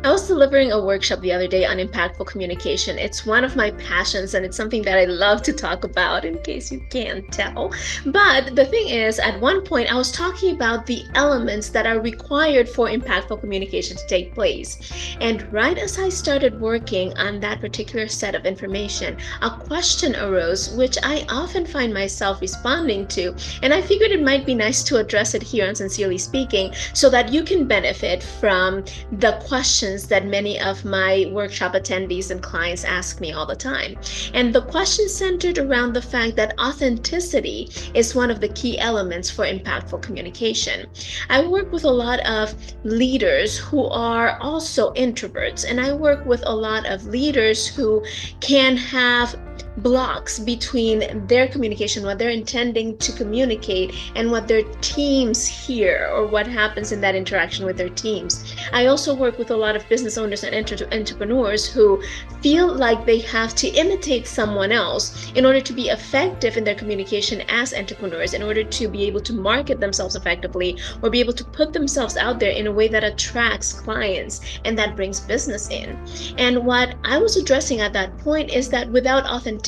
I was delivering a workshop the other day on impactful communication. It's one of my passions and it's something that I love to talk about, in case you can't tell. But the thing is, at one point, I was talking about the elements that are required for impactful communication to take place. And right as I started working on that particular set of information, a question arose, which I often find myself responding to. And I figured it might be nice to address it here on Sincerely Speaking so that you can benefit from the questions that many of my workshop attendees and clients ask me all the time. And the question centered around the fact that authenticity is one of the key elements for impactful communication. I work with a lot of leaders who are also introverts, and I work with a lot of leaders who can have blocks between their communication, what they're intending to communicate, and what their teams hear or what happens in that interaction with their teams. I also work with a lot of business owners and entrepreneurs who feel like they have to imitate someone else in order to be effective in their communication as entrepreneurs, in order to be able to market themselves effectively or be able to put themselves out there in a way that attracts clients and that brings business in. And what I was addressing at that point is that without authenticity,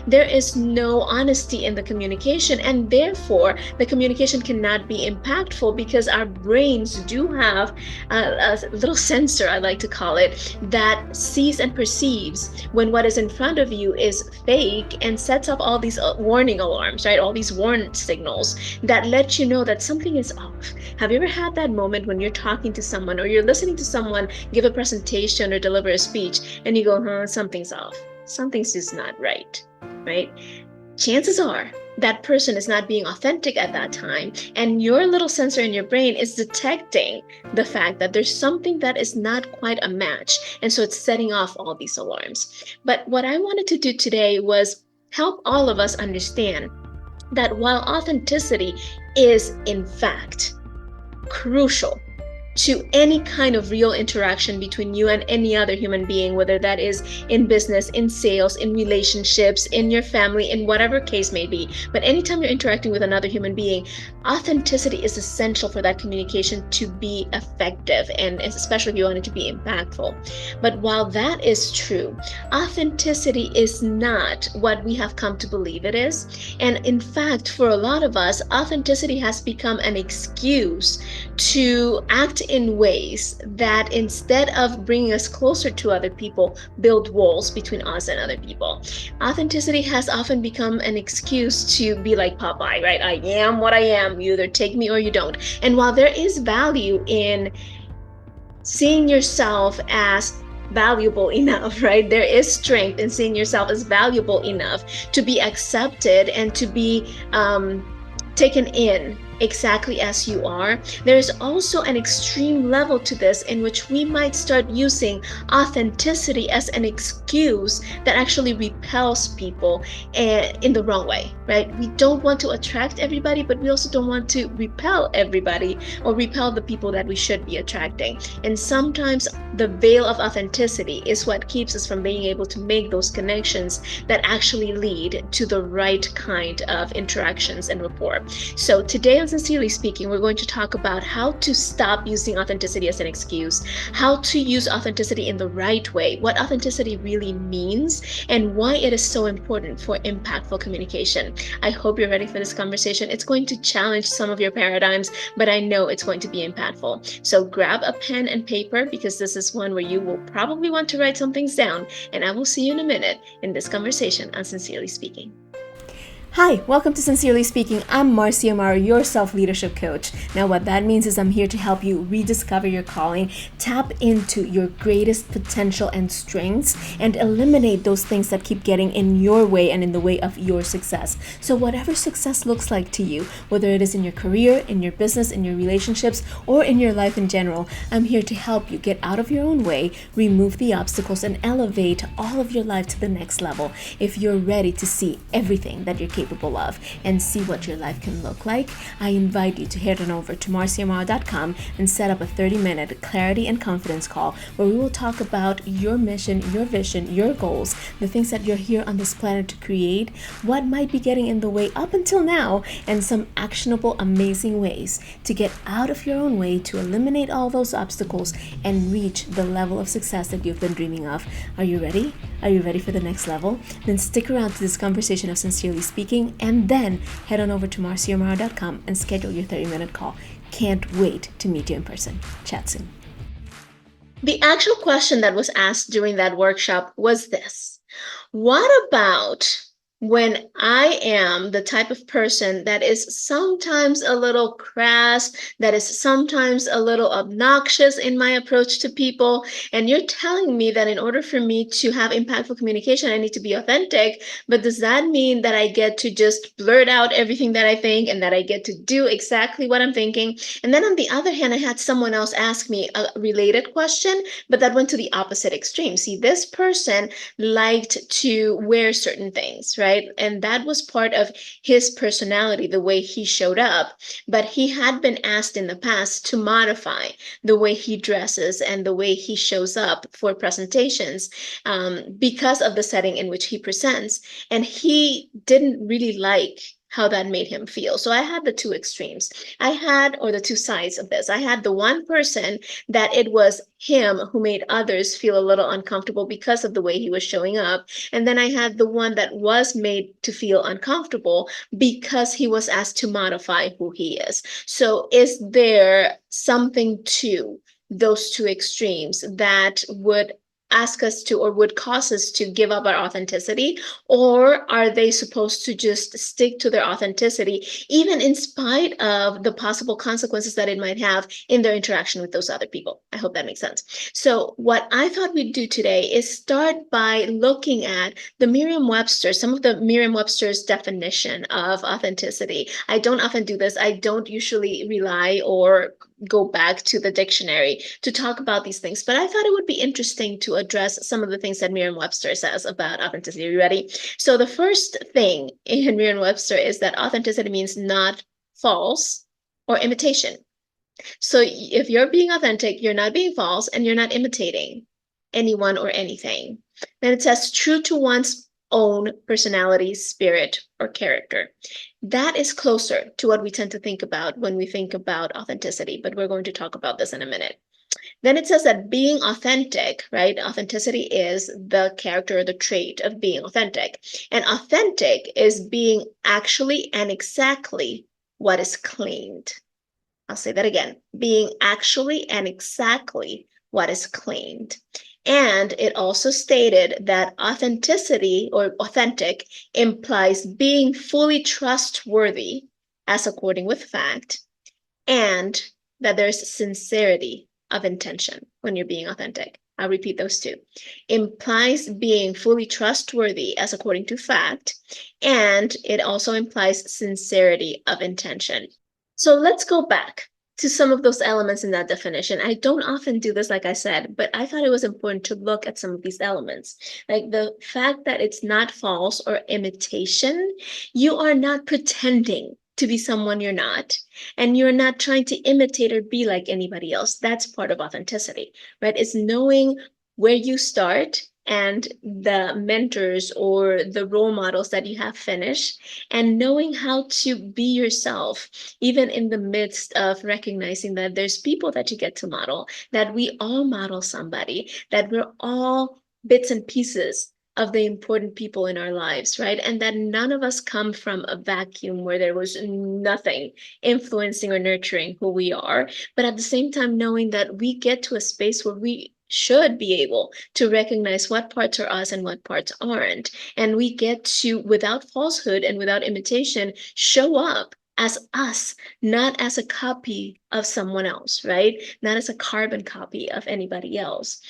there is no honesty in the communication, and therefore the communication cannot be impactful because our brains do have a little sensor, I like to call it, that sees and perceives when what is in front of you is fake and sets up all these warning alarms, right? All these warning signals that let you know that something is off. Have you ever had that moment when you're talking to someone or you're listening to someone give a presentation or deliver a speech and you go, something's off. Something's just not right, right? Chances are that person is not being authentic at that time, and your little sensor in your brain is detecting the fact that there's something that is not quite a match, and so it's setting off all these alarms. But what I wanted to do today was help all of us understand that while authenticity is in fact crucial to any kind of real interaction between you and any other human being, whether that is in business, in sales, in relationships, in your family, in whatever case may be. But anytime you're interacting with another human being, authenticity is essential for that communication to be effective, and especially if you want it to be impactful. But while that is true, authenticity is not what we have come to believe it is. And in fact, for a lot of us, authenticity has become an excuse to act in ways that, instead of bringing us closer to other people, build walls between us and other people. Authenticity has often become an excuse to be like Popeye, right? I am what I am. You either take me or you don't. And while there is value in seeing yourself as valuable enough, right? There is strength in seeing yourself as valuable enough to be accepted and to be taken in exactly as you are. There is also an extreme level to this in which we might start using authenticity as an excuse that actually repels people in the wrong way, right? We don't want to attract everybody, but we also don't want to repel everybody or repel the people that we should be attracting. And sometimes the veil of authenticity is what keeps us from being able to make those connections that actually lead to the right kind of interactions and rapport. So today, Sincerely Speaking, we're going to talk about how to stop using authenticity as an excuse, how to use authenticity in the right way, what authenticity really means, and why it is so important for impactful communication. I hope you're ready for this conversation. It's going to challenge some of your paradigms, but I know it's going to be impactful. So grab a pen and paper, because this is one where you will probably want to write some things down, and I will see you in a minute in this conversation on Sincerely Speaking. Hi, welcome to Sincerely Speaking. I'm Marcia Amaro, your self-leadership coach. Now, what that means is I'm here to help you rediscover your calling, tap into your greatest potential and strengths, and eliminate those things that keep getting in your way and in the way of your success. So whatever success looks like to you, whether it is in your career, in your business, in your relationships, or in your life in general, I'm here to help you get out of your own way, remove the obstacles, and elevate all of your life to the next level if you're ready to see everything that you're capable capable of and see what your life can look like, I invite you to head on over to marciamara.com and set up a 30-minute clarity and confidence call where we will talk about your mission, your vision, your goals, the things that you're here on this planet to create, what might be getting in the way up until now, and some actionable, amazing ways to get out of your own way to eliminate all those obstacles and reach the level of success that you've been dreaming of. Are you ready? Are you ready for the next level? Then stick around to this conversation of Sincerely Speaking, and then head on over to marciamara.com and schedule your 30-minute call. Can't wait to meet you in person. Chat soon. The actual question that was asked during that workshop was this: what about when I am the type of person that is sometimes a little crass, that is sometimes a little obnoxious in my approach to people, and you're telling me that in order for me to have impactful communication, I need to be authentic, but does that mean that I get to just blurt out everything that I think and that I get to do exactly what I'm thinking? And then on the other hand, I had someone else ask me a related question, but that went to the opposite extreme. See, this person liked to wear certain things, right? And that was part of his personality, the way he showed up. But he had been asked in the past to modify the way he dresses and the way he shows up for presentations because of the setting in which he presents. And he didn't really like how that made him feel. So I had the two extremes. Or the two sides of this. I had the one person that it was him who made others feel a little uncomfortable because of the way he was showing up. And then I had the one that was made to feel uncomfortable because he was asked to modify who he is. So is there something to those two extremes that would ask us to or would cause us to give up our authenticity, or are they supposed to just stick to their authenticity even in spite of the possible consequences that it might have in their interaction with those other people? I hope that makes sense. So what I thought we'd do today is start by looking at the Merriam-Webster, some of the Merriam-Webster's definition of authenticity. I don't often do this. I don't usually rely or go back to the dictionary to talk about these things, but I thought it would be interesting to address some of the things that Merriam-Webster says about authenticity. Are you ready? So the first thing in Merriam-Webster is that authenticity means not false or imitation. So if you're being authentic, you're not being false and you're not imitating anyone or anything. Then it says true to one's own personality, spirit, or character. That is closer to what we tend to think about when we think about authenticity, but we're going to talk about this in a minute. Then it says that being authentic, right? Authenticity is the character or the trait of being authentic. And authentic is being actually and exactly what is claimed. I'll say that again, being actually and exactly what is claimed. And it also stated that authenticity or authentic implies being fully trustworthy as according with fact, and that there's sincerity of intention when you're being authentic. I'll repeat those two. Implies being fully trustworthy as according to fact, and it also implies sincerity of intention. So let's go back to some of those elements in that definition. I don't often do this, like I said, but I thought it was important to look at some of these elements. Like the fact that it's not false or imitation, you are not pretending to be someone you're not, and you're not trying to imitate or be like anybody else. That's part of authenticity, right? It's knowing where you start and the mentors or the role models that you have finished, and knowing how to be yourself, even in the midst of recognizing that there's people that you get to model, that we all model somebody, that we're all bits and pieces of the important people in our lives, right? And that none of us come from a vacuum where there was nothing influencing or nurturing who we are. But at the same time, knowing that we get to a space where we should be able to recognize what parts are us and what parts aren't. And we get to, without falsehood and without imitation, show up as us, not as a copy of someone else, right? Not as a carbon copy of anybody else.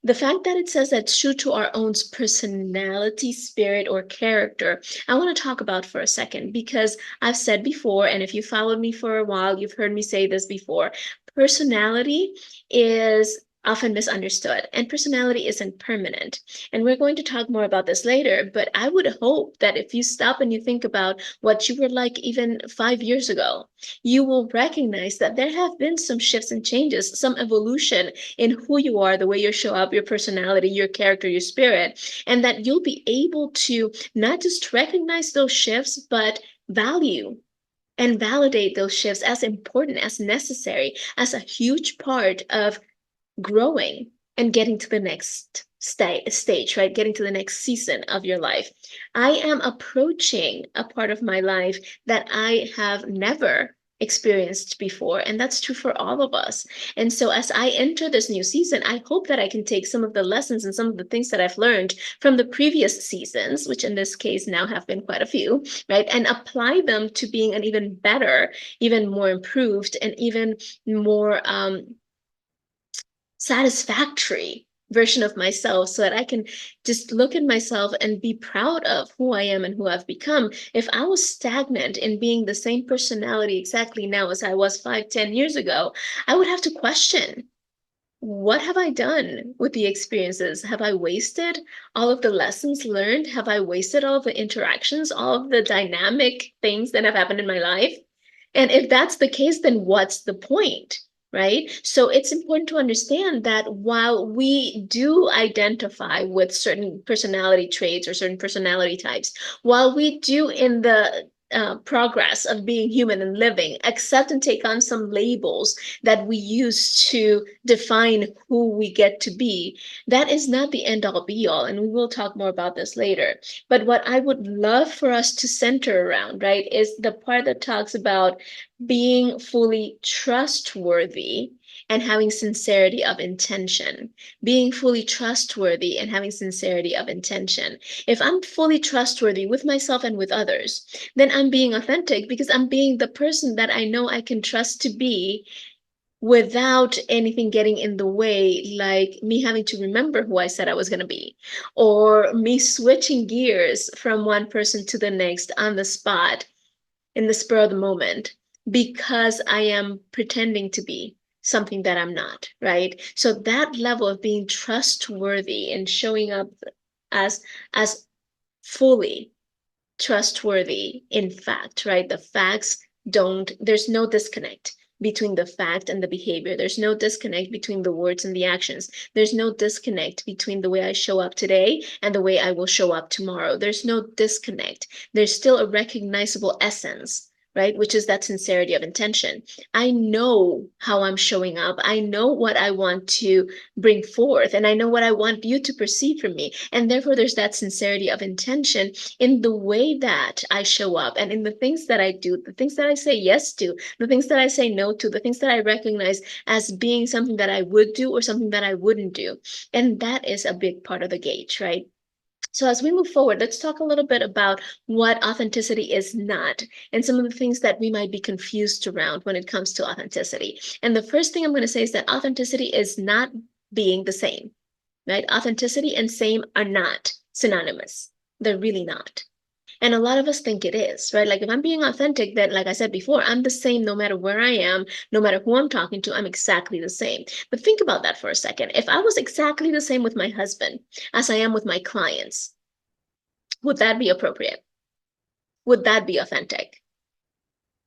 The fact that it says that true to our own personality, spirit, or character, I want to talk about for a second, because I've said before, and if you followed me for a while, you've heard me say this before, personality is often misunderstood, and personality isn't permanent. And we're going to talk more about this later, but I would hope that if you stop and you think about what you were like even 5 years ago, you will recognize that there have been some shifts and changes, some evolution in who you are, the way you show up, your personality, your character, your spirit, and that you'll be able to not just recognize those shifts, but value and validate those shifts as important, as necessary, as a huge part of growing and getting to the next stage, right? Getting to the next season of your life. I am approaching a part of my life that I have never experienced before, and that's true for all of us. And so as I enter this new season, I hope that I can take some of the lessons and some of the things that I've learned from the previous seasons, which in this case now have been quite a few, right, and apply them to being an even better, even more improved, and even more satisfactory version of myself, so that I can just look at myself and be proud of who I am and who I've become. If I was stagnant in being the same personality exactly now as I was 5, 10 years ago, I would have to question, what have I done with the experiences? Have I wasted all of the lessons learned? Have I wasted all of the interactions, all of the dynamic things that have happened in my life? And if that's the case, then what's the point? Right? So it's important to understand that while we do identify with certain personality traits or certain personality types, while we do in the progress of being human and living, accept and take on some labels that we use to define who we get to be, that is not the end all be all. And we will talk more about this later. But what I would love for us to center around, right, is the part that talks about being fully trustworthy and having sincerity of intention. Being fully trustworthy and having sincerity of intention. If I'm fully trustworthy with myself and with others, then I'm being authentic because I'm being the person that I know I can trust to be without anything getting in the way, like me having to remember who I said I was going to be, or me switching gears from one person to the next on the spot in the spur of the moment because I am pretending to be something that I'm not, right? So that level of being trustworthy and showing up as as fully trustworthy in fact, right? The facts don't, there's no disconnect between the fact and the behavior. There's no disconnect between the words and the actions. There's no disconnect between the way I show up today and the way I will show up tomorrow. There's no disconnect. There's still a recognizable essence, right? Which is that sincerity of intention. I know how I'm showing up. I know what I want to bring forth, and I know what I want you to perceive from me. And therefore, there's that sincerity of intention in the way that I show up and in the things that I do, the things that I say yes to, the things that I say no to, the things that I recognize as being something that I would do or something that I wouldn't do. And that is a big part of the gauge, right? So as we move forward, let's talk a little bit about what authenticity is not and some of the things that we might be confused around when it comes to authenticity. And the first thing I'm going to say is that authenticity is not being the same, right? Authenticity and same are not synonymous. They're really not. And a lot of us think it is, right? Like if I'm being authentic, then like I said before, I'm the same no matter where I am, no matter who I'm talking to, I'm exactly the same. But think about that for a second. If I was exactly the same with my husband as I am with my clients, would that be appropriate? Would that be authentic?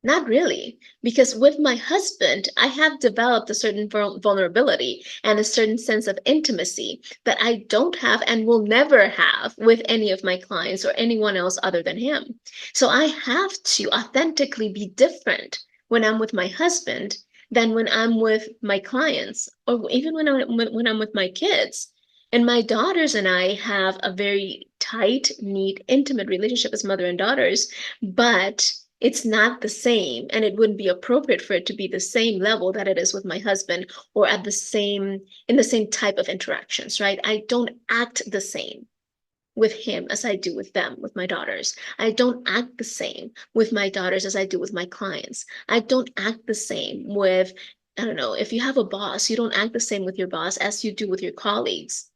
Not really, because with my husband, I have developed a certain vulnerability and a certain sense of intimacy that I don't have and will never have with any of my clients or anyone else other than him. So I have to authentically be different when I'm with my husband than when I'm with my clients or even when I'm with my kids. And my daughters and I have a very tight, neat, intimate relationship as mother and daughters, but it's not the same, and it wouldn't be appropriate for it to be the same level that it is with my husband or at the same in the same type of interactions, right? I don't act the same with him as I do with them, with my daughters. I don't act the same with my daughters as I do with my clients. I don't act the same with, I don't know, if you have a boss, you don't act the same with your boss as you do with your colleagues.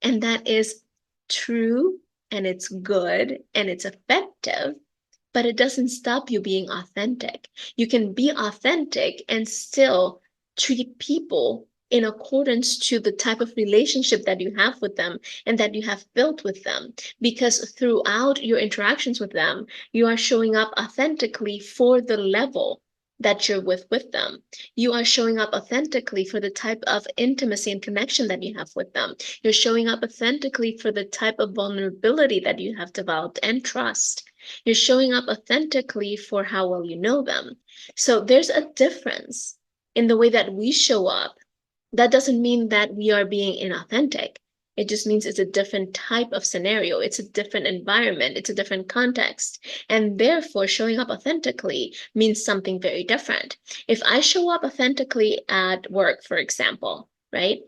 And that is true, and it's good, and it's effective, but it doesn't stop you being authentic. You can be authentic and still treat people in accordance to the type of relationship that you have with them and that you have built with them. Because throughout your interactions with them, you are showing up authentically for the level that you're with them. You are showing up authentically for the type of intimacy and connection that you have with them. You're showing up authentically for the type of vulnerability that you have developed and trust. You're showing up authentically for how well you know them. So there's a difference in the way that we show up. That doesn't mean that we are being inauthentic. It just means it's a different type of scenario. It's a different environment. It's a different context. And therefore, showing up authentically means something very different. If I show up authentically at work, for example, right,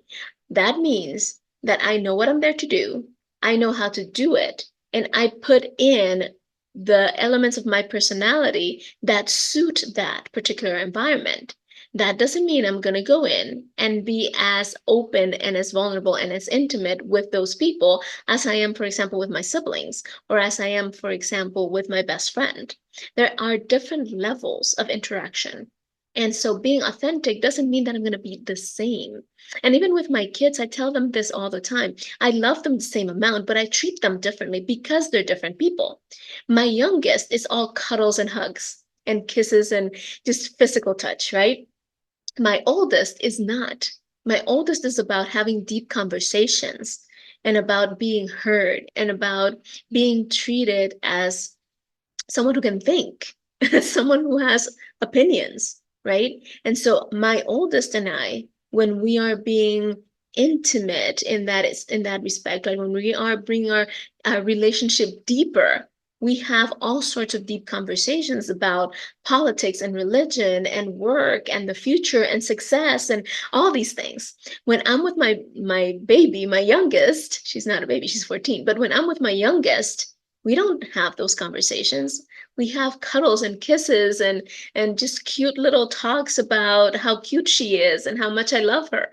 that means that I know what I'm there to do, I know how to do it, and I put in the elements of my personality that suit that particular environment. That doesn't mean I'm going to go in and be as open and as vulnerable and as intimate with those people as I am, for example, with my siblings, or as I am, for example, with my best friend. There are different levels of interaction. And so being authentic doesn't mean that I'm going to be the same. And even with my kids, I tell them this all the time. I love them the same amount, but I treat them differently because they're different people. My youngest is all cuddles and hugs and kisses and just physical touch, right? My oldest is not. My oldest is about having deep conversations and about being heard and about being treated as someone who can think, someone who has opinions, right? And so my oldest and I, when we are being intimate in that respect, like when we are bringing our relationship deeper, we have all sorts of deep conversations about politics and religion and work and the future and success and all these things. When I'm with my baby, my youngest, she's not a baby, she's 14, but when I'm with my youngest, we don't have those conversations. We have cuddles and kisses and just cute little talks about how cute she is and how much I love her.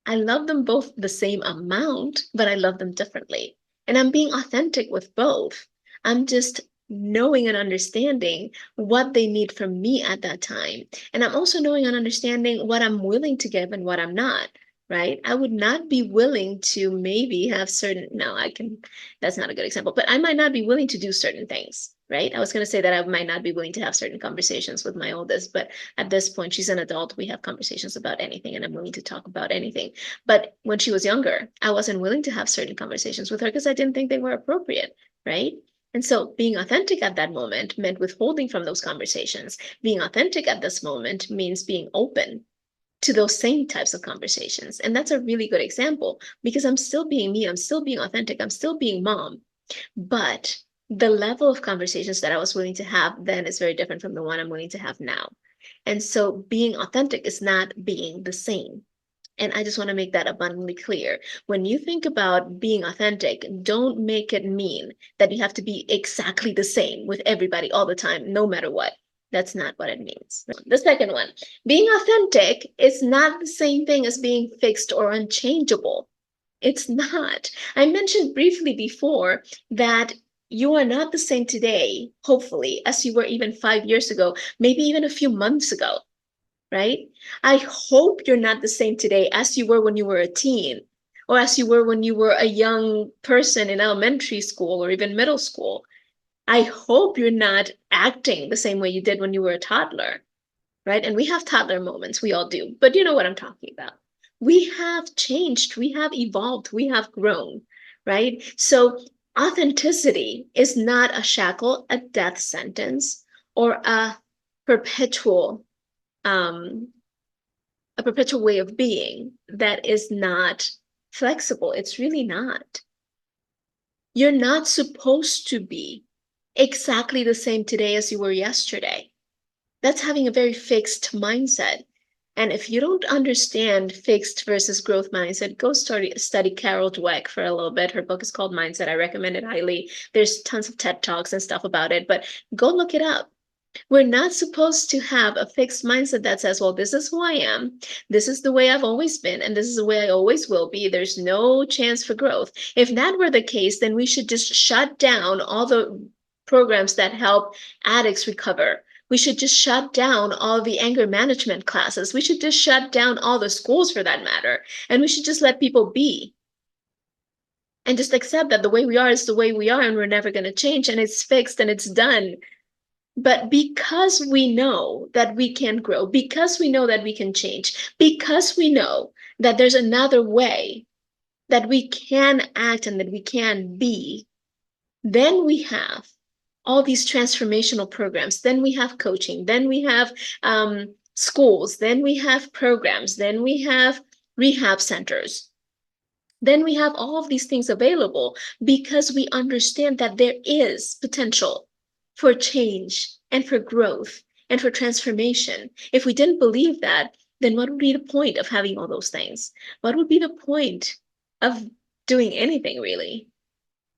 I love them both the same amount, but I love them differently. And I'm being authentic with both. I'm just knowing and understanding what they need from me at that time. And I'm also knowing and understanding what I'm willing to give and what I'm not, right? I would not be willing to maybe have certain, no, I can, that's not a good example, but I might not be willing to do certain things, right? I was going to say that I might not be willing to have certain conversations with my oldest, but at this point, she's an adult. We have conversations about anything, and I'm willing to talk about anything. But when she was younger, I wasn't willing to have certain conversations with her because I didn't think they were appropriate, right? And so being authentic at that moment meant withholding from those conversations. Being authentic at this moment means being open to those same types of conversations. And that's a really good example because I'm still being me, I'm still being authentic, I'm still being mom. But the level of conversations that I was willing to have then is very different from the one I'm willing to have now. And so being authentic is not being the same. And I just want to make that abundantly clear. When you think about being authentic, don't make it mean that you have to be exactly the same with everybody all the time, no matter what. That's not what it means. The second one, being authentic is not the same thing as being fixed or unchangeable. It's not. I mentioned briefly before that you are not the same today, hopefully, as you were even 5 years ago, maybe even a few months ago, right? I hope you're not the same today as you were when you were a teen or as you were when you were a young person in elementary school or even middle school. I hope you're not acting the same way you did when you were a toddler, right? And we have toddler moments, we all do, but you know what I'm talking about. We have changed, we have evolved, we have grown, right? So authenticity is not a shackle, a death sentence, or perpetual um, a perpetual way of being that is not flexible. It's really not. You're not supposed to be exactly the same today as you were yesterday. That's having a very fixed mindset. And if you don't understand fixed versus growth mindset, go study Carol Dweck for a little bit. Her book is called Mindset. I recommend it highly. There's tons of TED Talks and stuff about it, but go look it up. We're not supposed to have a fixed mindset that says, well, this is who I am. This is the way I've always been, and this is the way I always will be. There's no chance for growth. If that were the case, then we should just shut down all the programs that help addicts recover. We should just shut down all the anger management classes. We should just shut down all the schools for that matter. And we should just let people be and just accept that the way we are is the way we are and we're never going to change and it's fixed and it's done. But because we know that we can grow, because we know that we can change, because we know that there's another way that we can act and that we can be, then we have all these transformational programs. Then we have coaching. Then we have schools. Then we have programs. Then we have rehab centers. Then we have all of these things available because we understand that there is potential for change and for growth and for transformation. If we didn't believe that, then what would be the point of having all those things? What would be the point of doing anything really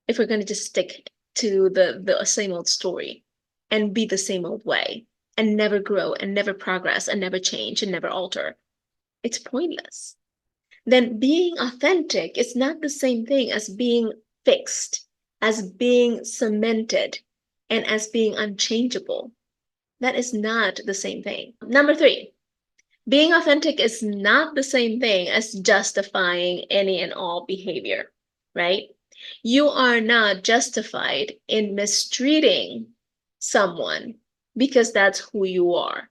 if we're going to just stick to the same old story and be the same old way and never grow and never progress and never change and never alter? It's pointless. Then being authentic is not the same thing as being fixed, as being cemented, and as being unchangeable. That is not the same thing. Number three, being authentic is not the same thing as justifying any and all behavior, right? You are not justified in mistreating someone because that's who you are.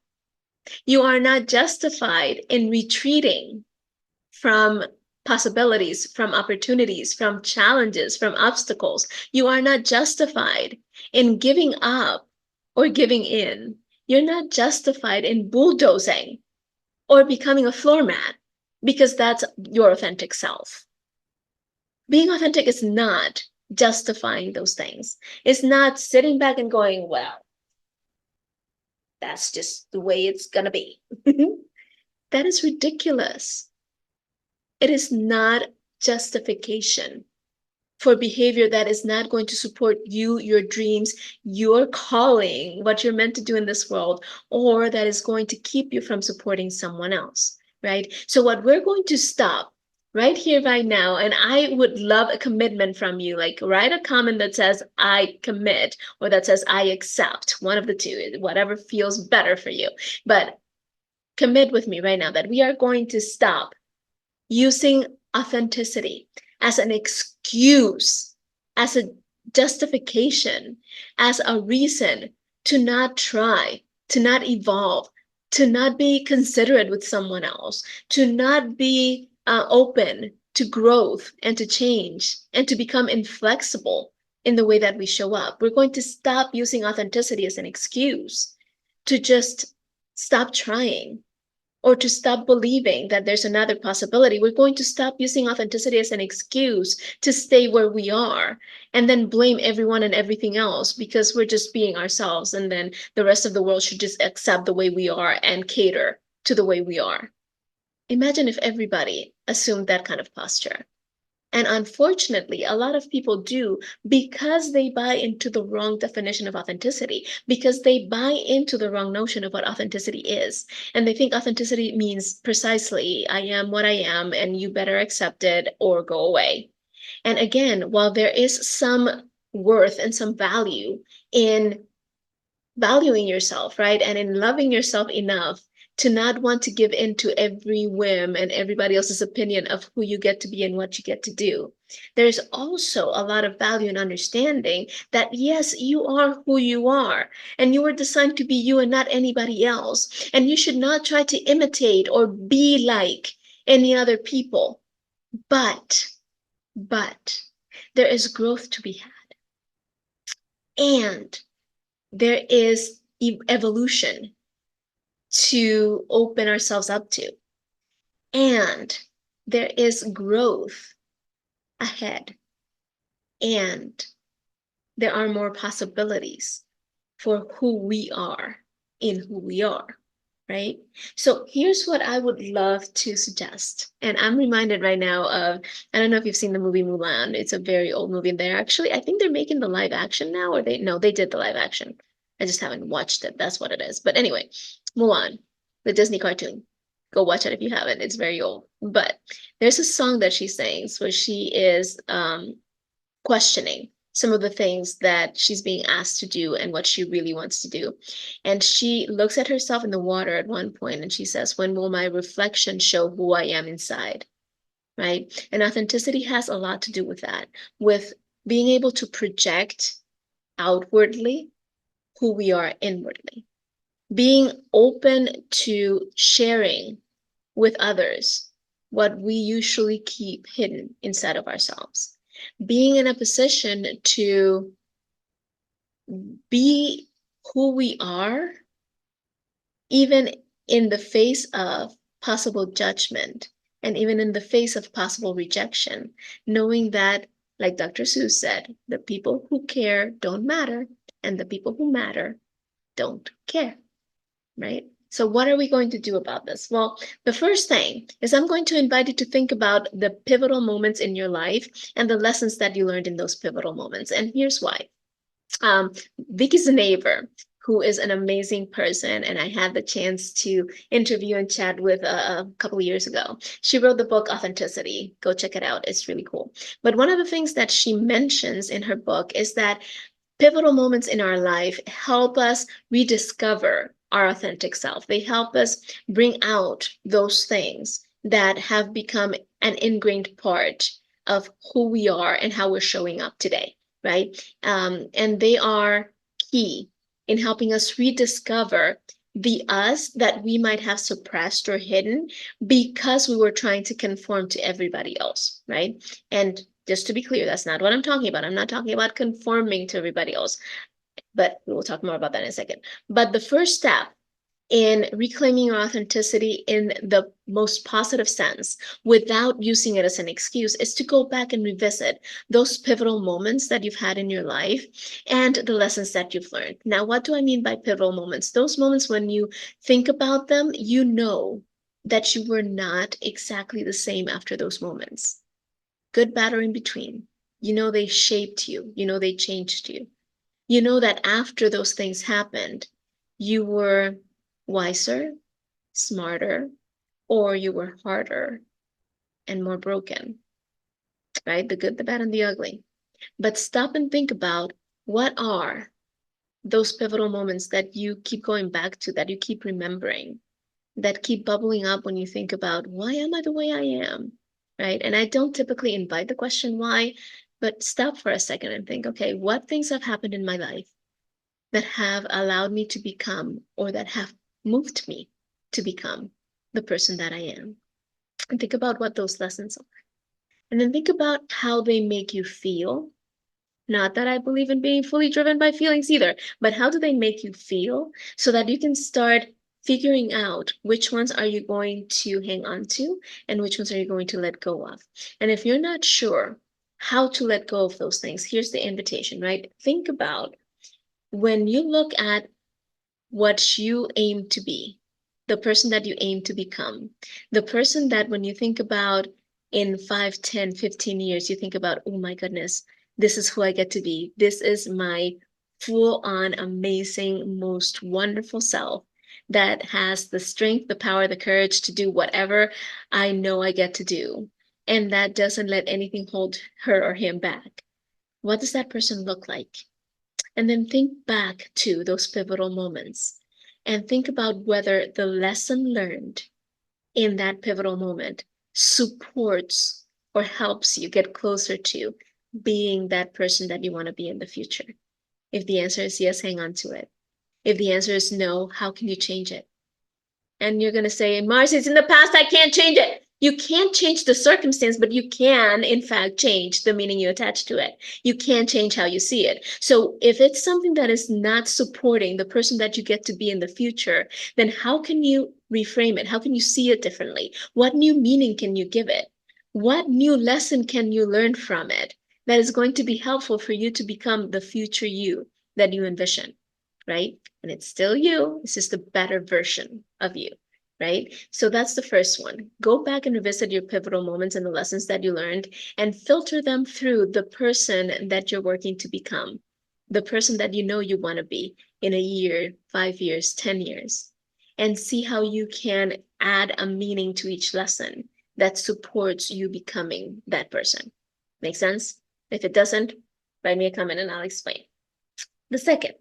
You are not justified in retreating from possibilities, from opportunities, from challenges, from obstacles. You are not justified in giving up or giving in. You're not justified in bulldozing or becoming a floor mat because that's your authentic self. Being authentic is not justifying those things. It's not sitting back and going, well, that's just the way it's going to be. That is ridiculous. It is not justification for behavior that is not going to support you, your dreams, your calling, what you're meant to do in this world, or that is going to keep you from supporting someone else, right? So what we're going to stop right here, right now, and I would love a commitment from you, like write a comment that says, I commit, or that says, I accept, one of the two, whatever feels better for you. But commit with me right now that we are going to stop using authenticity as an excuse, as a justification, as a reason to not try, to not evolve, to not be considerate with someone else, to not be open to growth and to change and to become inflexible in the way that we show up. We're going to stop using authenticity as an excuse to just stop trying or to stop believing that there's another possibility. We're going to stop using authenticity as an excuse to stay where we are and then blame everyone and everything else because we're just being ourselves. And then the rest of the world should just accept the way we are and cater to the way we are. Imagine if everybody assumed that kind of posture. And unfortunately, a lot of people do because they buy into the wrong definition of authenticity, because they buy into the wrong notion of what authenticity is. And they think authenticity means precisely, I am what I am, and you better accept it or go away. And again, while there is some worth and some value in valuing yourself, right? And in loving yourself enough to not want to give in to every whim and everybody else's opinion of who you get to be and what you get to do. There's also a lot of value in understanding that, yes, you are who you are, and you were designed to be you and not anybody else. And you should not try to imitate or be like any other people. But there is growth to be had. And there is evolution to open ourselves up to. And there is growth ahead. And there are more possibilities for who we are in who we are, right? So here's what I would love to suggest. And I'm reminded right now of, I don't know if you've seen the movie Mulan. It's a very old movie. And they're actually, I think they're making the live action now, or they did the live action. I just haven't watched it. That's what it is. But anyway, Mulan, the Disney cartoon. Go watch it if you haven't. It's very old. But there's a song that she sings where she is questioning some of the things that she's being asked to do and what she really wants to do. And she looks at herself in the water at one point and she says, when will my reflection show who I am inside? Right? And authenticity has a lot to do with that, with being able to project outwardly who we are inwardly, being open to sharing with others what we usually keep hidden inside of ourselves, being in a position to be who we are, even in the face of possible judgment and even in the face of possible rejection, knowing that, like Dr. Seuss said, the people who care don't matter and the people who matter don't care, right? So what are we going to do about this? Well, the first thing is I'm going to invite you to think about the pivotal moments in your life and the lessons that you learned in those pivotal moments. And here's why. Vicky's a neighbor who is an amazing person, and I had the chance to interview and chat with a couple of years ago. She wrote the book Authenticity. Go check it out. It's really cool. But one of the things that she mentions in her book is that pivotal moments in our life help us rediscover our authentic self. They help us bring out those things that have become an ingrained part of who we are and how we're showing up today, right? And they are key in helping us rediscover the us that we might have suppressed or hidden because we were trying to conform to everybody else, right? And just to be clear, that's not what I'm talking about. I'm not talking about conforming to everybody else, but we will talk more about that in a second. But the first step in reclaiming your authenticity in the most positive sense without using it as an excuse is to go back and revisit those pivotal moments that you've had in your life and the lessons that you've learned. Now, what do I mean by pivotal moments? Those moments when you think about them, you know that you were not exactly the same after those moments, good, bad, or in between. You know they shaped you. You know they changed you. You know that after those things happened, you were wiser, smarter, or you were harder and more broken, right? The good, the bad, and the ugly. But stop and think about what are those pivotal moments that you keep going back to, that you keep remembering, that keep bubbling up when you think about why am I the way I am, right? And I don't typically invite the question why, but stop for a second and think, okay, what things have happened in my life that have allowed me to become or that have moved me to become the person that I am? And think about what those lessons are. And then think about how they make you feel. Not that I believe in being fully driven by feelings either, but how do they make you feel so that you can start figuring out which ones are you going to hang on to and which ones are you going to let go of. And if you're not sure how to let go of those things, here's the invitation, right? Think about when you look at what you aim to be, the person that you aim to become, the person that when you think about in 5, 10, 15 years, you think about, oh my goodness, this is who I get to be. This is my full on, amazing, most wonderful self that has the strength, the power, the courage to do whatever I know I get to do. And that doesn't let anything hold her or him back. What does that person look like? And then think back to those pivotal moments and think about whether the lesson learned in that pivotal moment supports or helps you get closer to being that person that you want to be in the future. If the answer is yes, hang on to it. If the answer is no, how can you change it? And you're going to say, Mars, it's in the past, I can't change it. You can't change the circumstance, but you can, in fact, change the meaning you attach to it. You can change how you see it. So if it's something that is not supporting the person that you get to be in the future, then how can you reframe it? How can you see it differently? What new meaning can you give it? What new lesson can you learn from it that is going to be helpful for you to become the future you that you envision, right? And it's still you, it's just a better version of you, right? So that's the first one. Go back and revisit your pivotal moments and the lessons that you learned and filter them through the person that you're working to become, the person that you know you want to be in a year, 5 years, 10 years, and see how you can add a meaning to each lesson that supports you becoming that person. Make sense? If it doesn't, Write me a comment and I'll explain. The second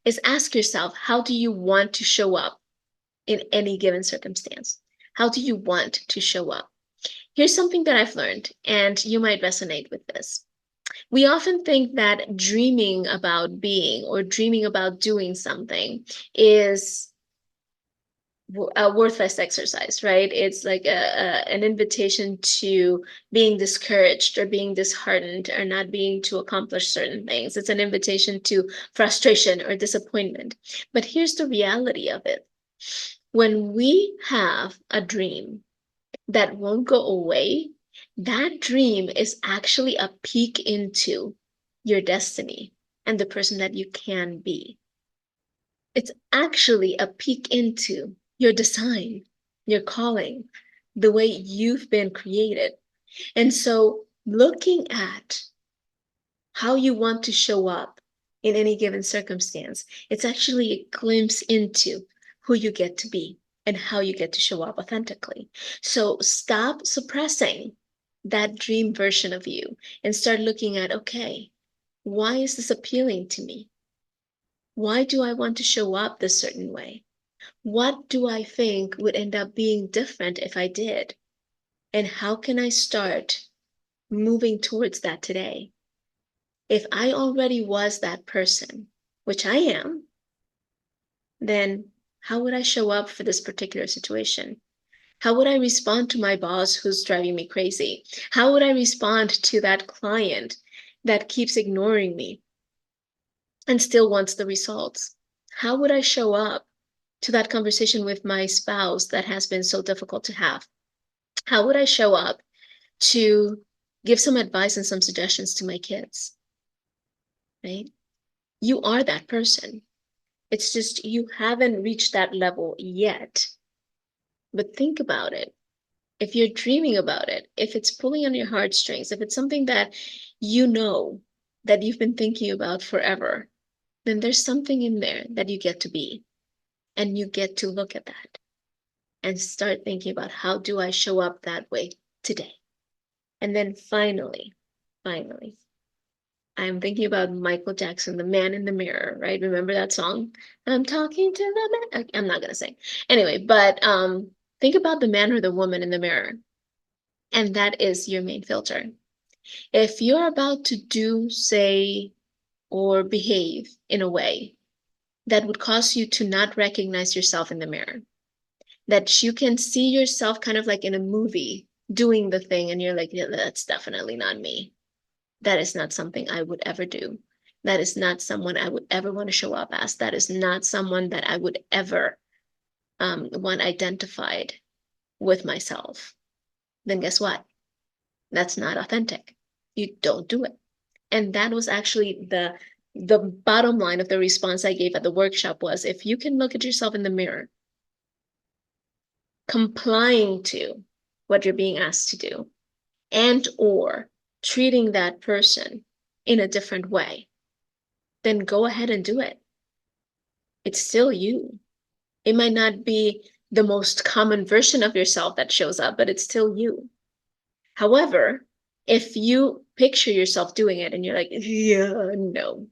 is ask yourself, how do you want to show up in any given circumstance? How do you want to show up? Here's something that I've learned, and you might resonate with this. We often think that dreaming about being or dreaming about doing something is a worthless exercise, right? It's like an invitation to being discouraged or being disheartened or not being to accomplish certain things. It's an invitation to frustration or disappointment. But here's the reality of it. When we have a dream that won't go away, that dream is actually a peek into your destiny and the person that you can be. It's actually a peek into your design, your calling, the way you've been created. And so looking at how you want to show up in any given circumstance, it's actually a glimpse into who you get to be and how you get to show up authentically. So stop suppressing that dream version of you and start looking at, okay, why is this appealing to me? Why do I want to show up this certain way? What do I think would end up being different if I did? And how can I start moving towards that today? If I already was that person, which I am, then how would I show up for this particular situation? How would I respond to my boss who's driving me crazy? How would I respond to that client that keeps ignoring me and still wants the results? How would I show up to that conversation with my spouse that has been so difficult to have? How would I show up to give some advice and some suggestions to my kids? Right? You are that person. It's just you haven't reached that level yet. But think about it. If you're dreaming about it, if it's pulling on your heartstrings, if it's something that you know that you've been thinking about forever, then there's something in there that you get to be. And you get to look at that and start thinking about, how do I show up that way today? And then finally, I'm thinking about Michael Jackson, The Man in the Mirror, right? Remember that song? I'm talking to the man. I'm not gonna sing. Anyway, but think about the man or the woman in the mirror, and that is your main filter. If you're about to do, say, or behave in a way that would cause you to not recognize yourself in the mirror, that you can see yourself kind of like in a movie doing the thing, and you're like, yeah, that's definitely not me. That is not something I would ever do. That is not someone I would ever want to show up as. That is not someone that I would ever want identified with myself. Then guess what? That's not authentic. You don't do it. And that was actually the bottom line of the response I gave at the workshop was, if you can look at yourself in the mirror, complying to what you're being asked to do, and or treating that person in a different way, then go ahead and do it. It's still you. It might not be the most common version of yourself that shows up, but it's still you. However, if you picture yourself doing it and you're like, yeah, no,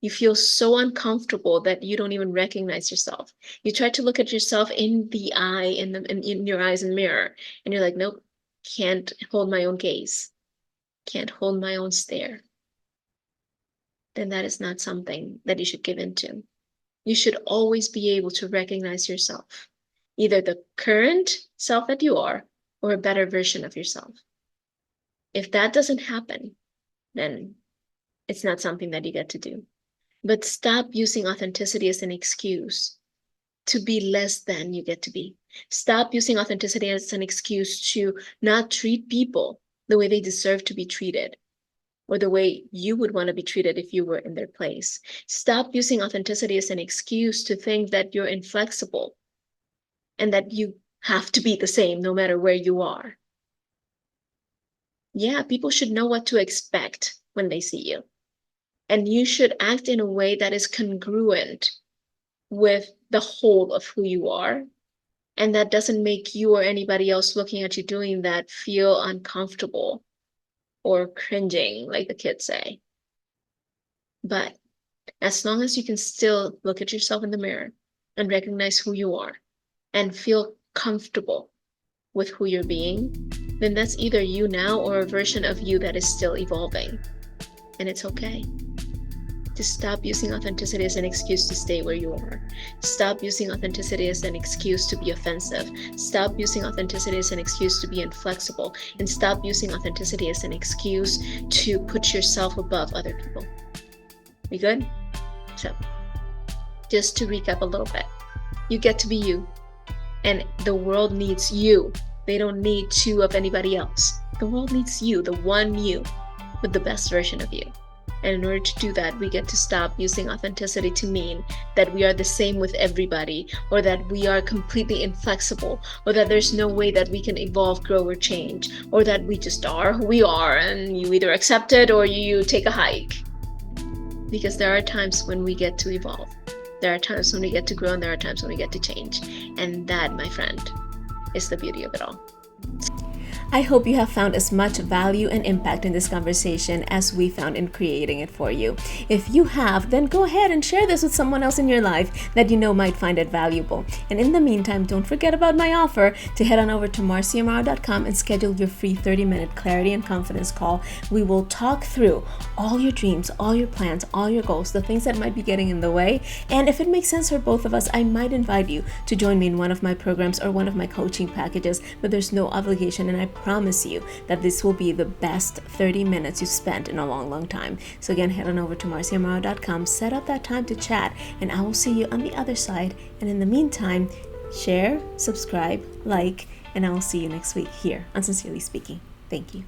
you feel so uncomfortable that you don't even recognize yourself. You try to look at yourself in the eye, in your eyes in the mirror, and you're like, nope, can't hold my own gaze, can't hold my own stare. Then that is not something that you should give into. You should always be able to recognize yourself, either the current self that you are or a better version of yourself. If that doesn't happen, then it's not something that you get to do. But stop using authenticity as an excuse to be less than you get to be. Stop using authenticity as an excuse to not treat people the way they deserve to be treated, or the way you would want to be treated if you were in their place. Stop using authenticity as an excuse to think that you're inflexible and that you have to be the same no matter where you are. Yeah, people should know what to expect when they see you. And you should act in a way that is congruent with the whole of who you are. And that doesn't make you or anybody else looking at you doing that feel uncomfortable or cringing, like the kids say. But as long as you can still look at yourself in the mirror and recognize who you are and feel comfortable with who you're being, then that's either you now or a version of you that is still evolving. And it's okay. Just stop using authenticity as an excuse to stay where you are. Stop using authenticity as an excuse to be offensive. Stop using authenticity as an excuse to be inflexible. And stop using authenticity as an excuse to put yourself above other people. We good? So, just to recap a little bit, you get to be you. And the world needs you. They don't need two of anybody else. The world needs you, the one you, with the best version of you. And in order to do that, we get to stop using authenticity to mean that we are the same with everybody, or that we are completely inflexible, or that there's no way that we can evolve, grow, or change, or that we just are who we are and you either accept it or you take a hike. Because there are times when we get to evolve. There are times when we get to grow, and there are times when we get to change. And that, my friend, is the beauty of it all. I hope you have found as much value and impact in this conversation as we found in creating it for you. If you have, then go ahead and share this with someone else in your life that you know might find it valuable. And in the meantime, don't forget about my offer to head on over to marciamaro.com and schedule your free 30-minute clarity and confidence call. We will talk through all your dreams, all your plans, all your goals, the things that might be getting in the way. And if it makes sense for both of us, I might invite you to join me in one of my programs or one of my coaching packages, but there's no obligation, and I promise you that this will be the best 30 minutes you've spent in a long, long time. So again, head on over to marciamaro.com, set up that time to chat, and I will see you on the other side. And in the meantime, share, subscribe, like, and I will see you next week here on Sincerely Speaking. Thank you.